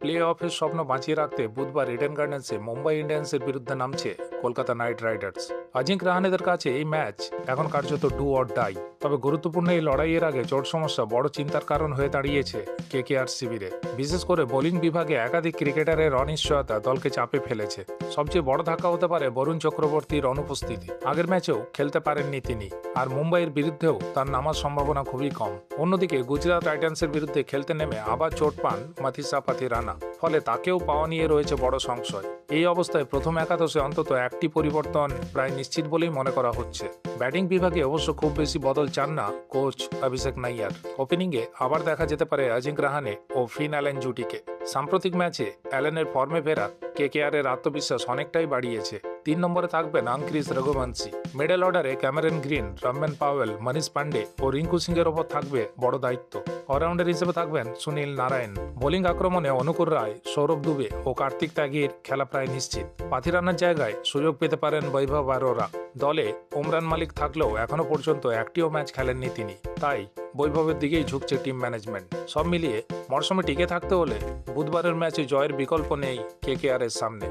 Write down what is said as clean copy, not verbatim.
Play অফের স্বপ্ন বাঁচিয়ে রাখতে বুধবার ইডেন গার্ডেন্সে মুম্বাই ইন্ডিয়ান্সের বিরুদ্ধে নামছে কলকাতা নাইট রাইডার্স। অজিঙ্ক রাহানেদের কাছে এই ম্যাচ এখন কার্যত ডু অর ডাই। তবে গুরুত্বপূর্ণ এই লড়াইয়ের আগে চোট সমস্যা বড় চিন্তার কারণ হয়ে দাঁড়িয়েছে কেকেআর শিবিরে। বিশেষ করে বোলিং বিভাগে একাধিক ক্রিকেটারের অনিশ্চয়তা দলকে চাপে ফেলেছে। সবচেয়ে বড় ধাক্কা হতে পারে বরুণ চক্রবর্তীর অনুপস্থিতি। আগের ম্যাচেও খেলতে পারেননি তিনি, আর মুম্বাইয়ের বিরুদ্ধেও তার নামার সম্ভাবনা খুবই কম। অন্যদিকে গুজরাট টাইটান্সের বিরুদ্ধে খেলতে নেমে আবার চোট পান মাথিসা পাথিরানা, ফলে তাকেও পাওয়া নিয়ে রয়েছে বড় সংশয়। এই অবস্থায় প্রথম একাদশে অন্তত একটি পরিবর্তন প্রায় নিশ্চিত বলেই মনে করা হচ্ছে। ব্যাটিং বিভাগে অবশ্য খুব বেশি বদল চান না কোচ অভিষেক নাইয়ার। ওপেনিংয়ে আবার দেখা যেতে পারে অজিঙ্ক রাহানে ও ফিন অ্যালেন জুটিকে। সাম্প্রতিক ম্যাচে অ্যালেনের ফর্মে ফেরা কেকেআরের আত্মবিশ্বাস অনেকটাই বাড়িয়েছে। 3 নম্বরে থাকবেন আঙ্ক্রিস রঘুবংশী। মিডল অর্ডারে ক্যামেরন গ্রিন, রমেন পাওয়েল, মনীষ পান্ডে ও রিঙ্কু সিং এর ওপর থাকবে বড় দায়িত্ব। অলরাউন্ডার হিসেবে থাকবেন সুনীল নারায়ণ। বোলিং আক্রমণে অনুকূল রায়, সৌরভ দুবে ও কার্তিক ত্যাগীর খেলা প্রায় নিশ্চিত। পাথিরানার জায়গায় সুযোগ পেতে পারেন বৈভব আরোরা। দলে ওমরান মালিক থাকলেও এখনো পর্যন্ত একটিও ম্যাচ খেলেননি তিনি, তাই বৈভবের দিকেই ঝুঁকছে টিম ম্যানেজমেন্ট। সব মিলিয়ে মরশুমে টিকে থাকতে হলে বুধবারের ম্যাচে জয়ের বিকল্প নেই কেকেআর এর সামনে।